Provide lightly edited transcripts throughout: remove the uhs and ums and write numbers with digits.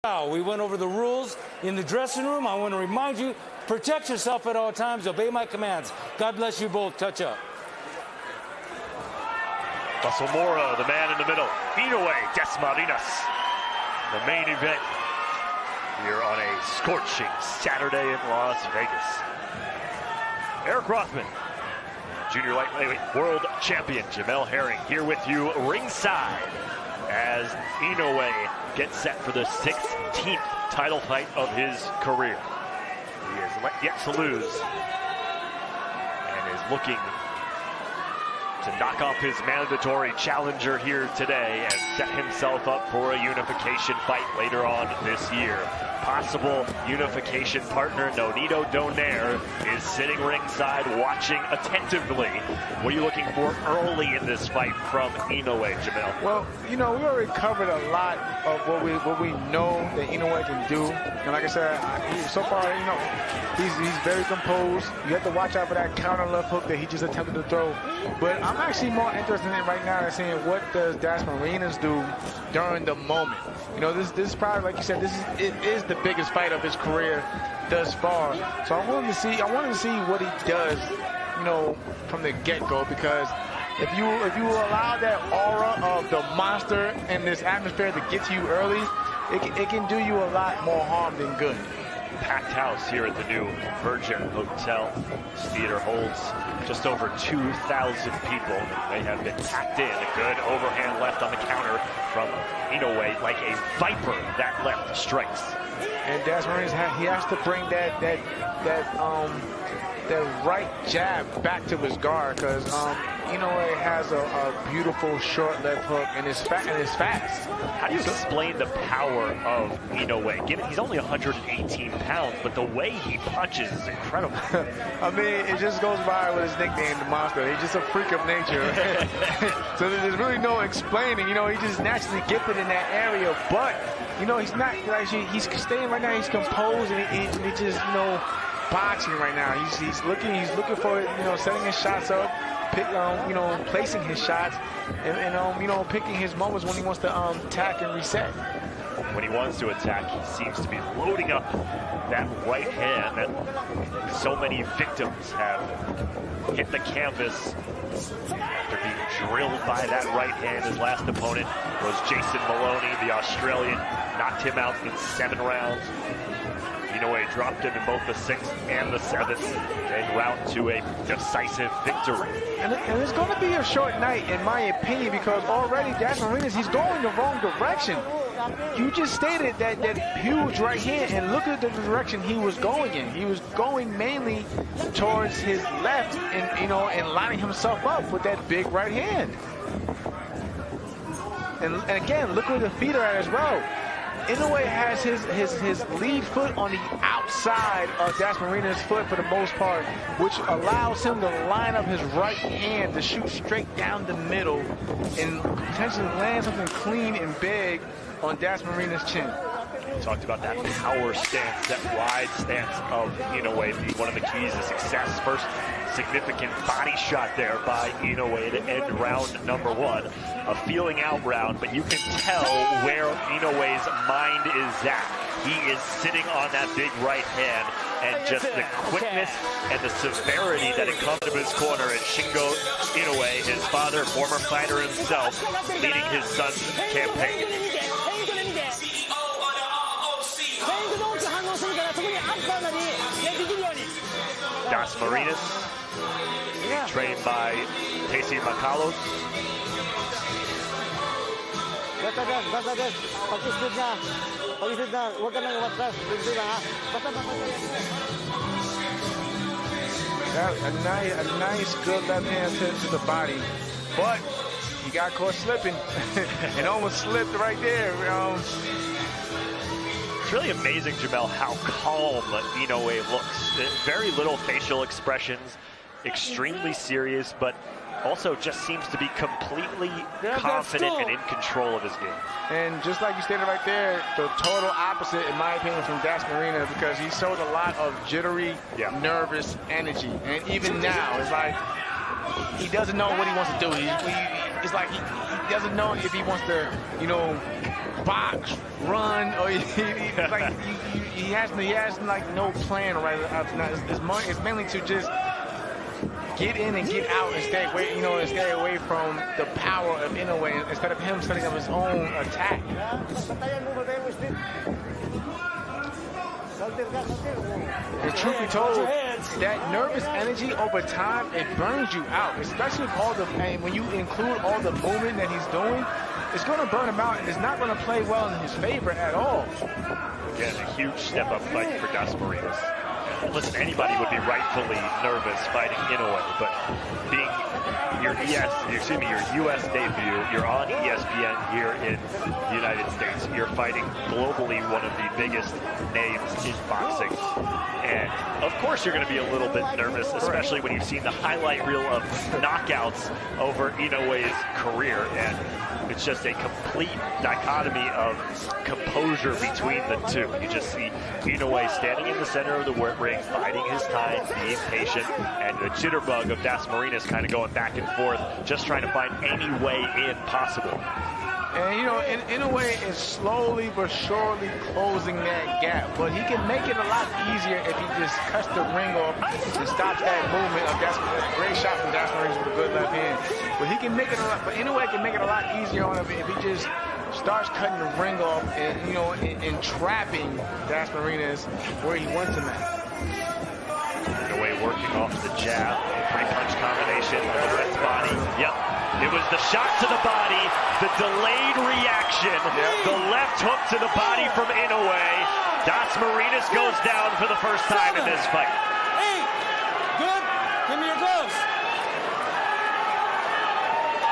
We went over the rules in the dressing room. I want to remind you, protect yourself at all times. Obey my commands. God bless you both. Touch up. Mora, the man in the middle. Inoue Dasmarinas. The main event here on a scorching Saturday in Las Vegas. Eric Rothman, junior lightweight world champion Jamel Herring, here with you ringside as Inoue gets set for the 16th title fight of his career. He has yet to lose and is looking to knock off his mandatory challenger here today and set himself up for a unification fight later on this year. Possible unification partner Nonito Donaire is sitting ringside watching attentively. What are you looking for early in this fight from Inoue, Jamel? Well, you know, we already covered a lot of what we know that Inoue can do. And like I said, so far, you know, he's very composed. You have to watch out for that counter left hook that he just attempted to throw. But I'm actually more interested in right now in seeing what does Dasmarinas do during the moment. You know, this is probably, like you said, it is the biggest fight of his career thus far. So I wanted to see what he does, you know, from the get-go, because if you allow that aura of the monster and this atmosphere to get to you early, it can do you a lot more harm than good. Packed house here at the new Virgin Hotel. This theater holds just over 2,000 people. They have been packed in. A good overhand left on the counter from Inoue, like a viper that left strikes. And Dasmarinas, he has to bring that right jab back to his guard, because Inoue has a beautiful short left hook and is fast. How do you explain the power of Inoue? Given he's only 118 pounds, but the way he punches is incredible. I mean, it just goes by with his nickname, the Monster. He's just a freak of nature. So there's really no explaining. You know, he's just naturally gifted in that area, but you know, he's not actually. He's staying right now. He's composed and he just, you know, boxing right now. He's looking for, you know, setting his shots up, you know, placing his shots, and you know, picking his moments when he wants to attack and reset. When he wants to attack, he seems to be loading up that right hand that so many victims have hit the canvas after being drilled by that right hand. His last opponent was Jason Maloney, the Australian, knocked him out in 7 rounds. Inoue dropped him in both the 6th and the 7th, and route to a decisive victory. And it's going to be a short night, in my opinion, because already Dasmarinas, he's going the wrong direction. You just stated that huge right hand, and look at the direction he was going in. He was going mainly towards his left, and you know, and lining himself up with that big right hand. And again, look where the feet are at as well. Inoue has his lead foot on the outside of Dasmarinas' foot for the most part, which allows him to line up his right hand to shoot straight down the middle and potentially land something clean and big on Dasmarinas' chin. We talked about that power stance, that wide stance of Inoue being one of the keys to success. First significant body shot there by Inoue to end round number 1. A feeling out round, but you can tell where Inoue's mind is at. He is sitting on that big right hand, and just the quickness and the severity that it comes to his corner. And Shingo Inoue, his father, former fighter himself, leading his son's campaign. Dasmarinas, being trained by Casey Macalos. A nice good left hand to the body, but he got caught slipping and almost slipped right there. It's really amazing, Jamel, how calm Inoue looks. Very little facial expressions, extremely serious, but also just seems to be completely confident and in control of his game. And just like you stated right there, the total opposite, in my opinion, from Dasmarinas, because he showed a lot of jittery, nervous energy. And even now, it's like he doesn't know what he wants to do. It's like he doesn't know if he wants to, you know, box, run, or he has like no plan right after that. It's mainly to just get in and get out and stay away, and stay away from the power of Inoue instead of him setting up his own attack. And truth be told, that nervous energy over time, it burns you out, especially with all the pain. When you include all the movement that he's doing, it's going to burn him out, and it's not going to play well in his favor at all. Again, a huge step-up fight for Dasmarinas. Listen, anybody would be rightfully nervous fighting Inoue, but being your U.S. debut, you're on ESPN here in the United States. You're fighting globally one of the biggest names in boxing. And, of course, you're going to be a little bit nervous, especially when you've seen the highlight reel of knockouts over Inoue's career. And it's just a complete dichotomy of composure between the two. You just see Inoue standing in the center of the ring, biding his time, being patient, and the jitterbug of Dasmarinas kind of going back and forth, just trying to find any way in possible. And, Inoue is slowly but surely closing that gap, but he can make it a lot easier if he just cuts the ring off and stops that movement of Dasmarinas. Great shot from Dasmarinas with a good left hand. But he can make it a lot, but Inoue can make it a lot easier on him if he just starts cutting the ring off and, and trapping Dasmarinas where he wants him at. Inoue working off the jab, three-punch combination on the left body. Yep. It was the shot to the body, the delayed reaction, the left hook to the body from Inoue. Dasmarinas goes down for the first time in this fight. Hey, good. Give me your gloves.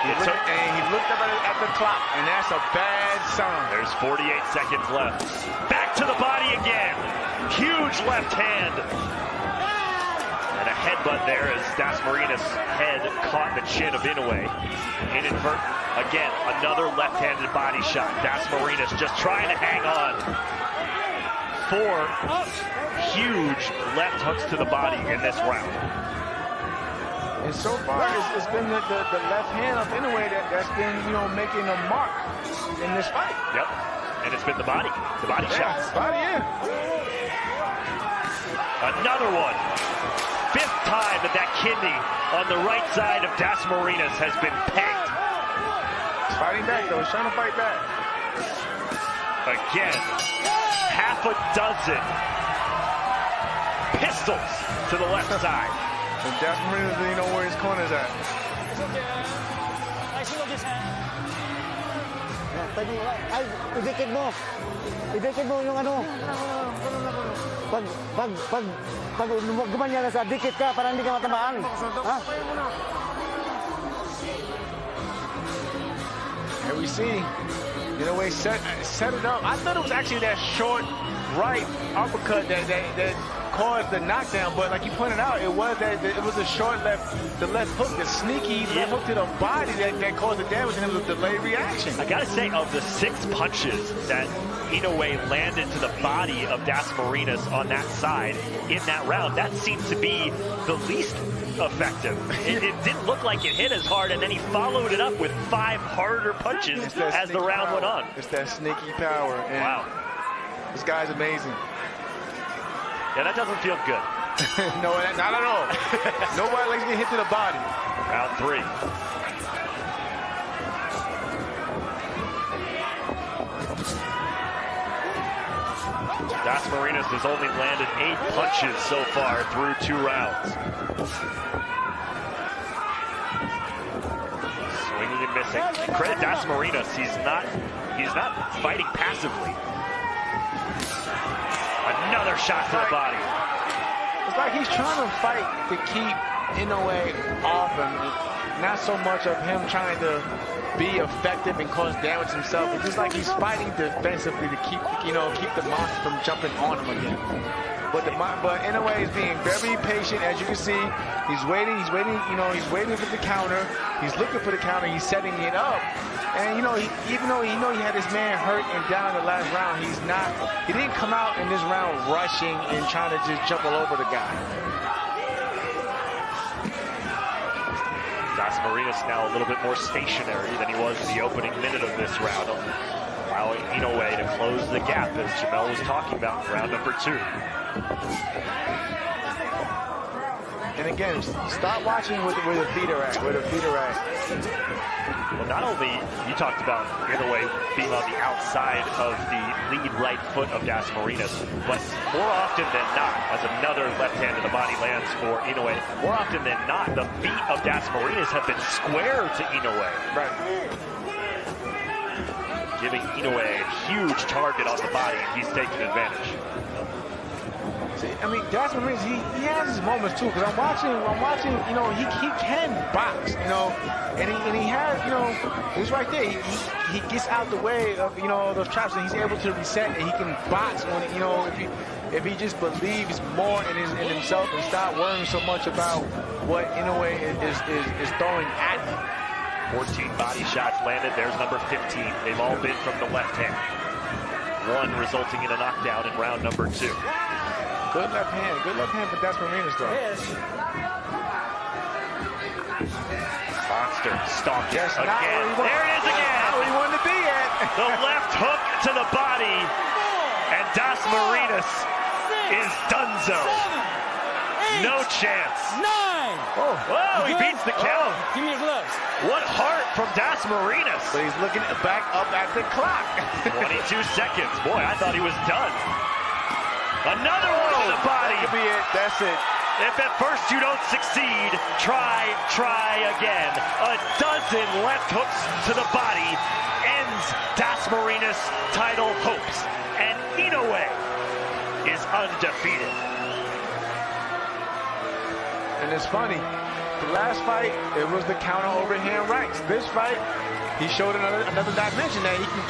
And he looked up at the clock, and that's a bad sign. There's 48 seconds left. Back to the body again. Huge left hand. And a headbutt there as Dasmarinas' head caught the chin of Inoue. Inadvertent. Again, another left-handed body shot. Dasmarinas just trying to hang on. 4 huge left hooks to the body in this round. And so far, it's been the left hand of Inoue that's been, making a mark in this fight. Yep. And it's been the body shots. Body, yeah. Another one. 5th time that kidney on the right side of Dasmarinas has been pegged. He's fighting back, though. He's trying to fight back. Again, half a dozen pistols to the left side. And Dasmarinas doesn't know where his corner's at. Idikit mo yung ano. Pag gumanya ka sa dikit ka para hindi ka matamaan. Ha? Here we see, Inoue set it up. I thought it was actually that short right uppercut that caused the knockdown, but like you pointed out, it was a short left hook, the sneaky left hook to the body that caused the damage, and it was a delayed reaction. I gotta say, of the 6 punches that Inoue landed to the body of Dasmarinas on that side in that round, that seemed to be the least effective. It didn't look like it hit as hard, and then he followed it up with 5 harder punches as the round went on. It's that sneaky power. And wow. This guy's amazing. Yeah, that doesn't feel good. No, not at all. Nobody likes to get hit to the body. Round 3. Dasmarinas has only landed 8 punches so far through 2 rounds. Swinging and missing. Credit Dasmarinas, he's not fighting passively. Another shot to the body. It's like he's trying to fight to keep Inoue off him. Not so much of him trying to be effective and cause damage himself. It's just like he's fighting defensively to keep the monster from jumping on him again. But Inoue is being very patient, as you can see. He's waiting, he's waiting for the counter. He's looking for the counter, he's setting it up. And even though he had his man hurt and down in the last round, he didn't come out in this round rushing and trying to just jump all over the guy. Dasmarinas now a little bit more stationary than he was in the opening minute of this round. allow Inoue to close the gap, as Jamel was talking about in round number 2. And again, stop watching where the feet are at, Well, not only, you talked about Inoue being on the outside of the lead right foot of Dasmarinas, but more often than not, as another left hand to the body lands for Inoue, more often than not, the feet of Dasmarinas have been square to Inoue. Right. Giving Inoue a huge target on the body, and he's taking advantage. I mean, Dasmarinas, he has his moments too, because I'm watching, you know, he can box, you know, and he has, you know, it's right there. He gets out the way of, you know, those traps, and he's able to reset, and he can box when, you know, if he just believes more in himself and stop worrying so much about what Inoue is throwing at him. 14 body shots landed. There's number 15. They've all been from the left hand. One resulting in a knockdown in round number 2. Good left hand for Dasmarinas, though. Monster stomped Yes, again. There it is again. Not where he wanted to be at. The left hook to the body, and Dasmarinas is donezo. No chance. 9. Whoa, he beats the count. Give me your gloves. What heart from Dasmarinas. But he's looking back up at the clock. 22 seconds. Boy, I thought he was done. Another one to the body. That could be it. That's it. If at first you don't succeed, try again. A dozen left hooks to the body ends Dasmarinas' title hopes. And Inoue is undefeated. And it's funny. The last fight, it was the counter overhand rights. This fight, he showed another dimension that he can get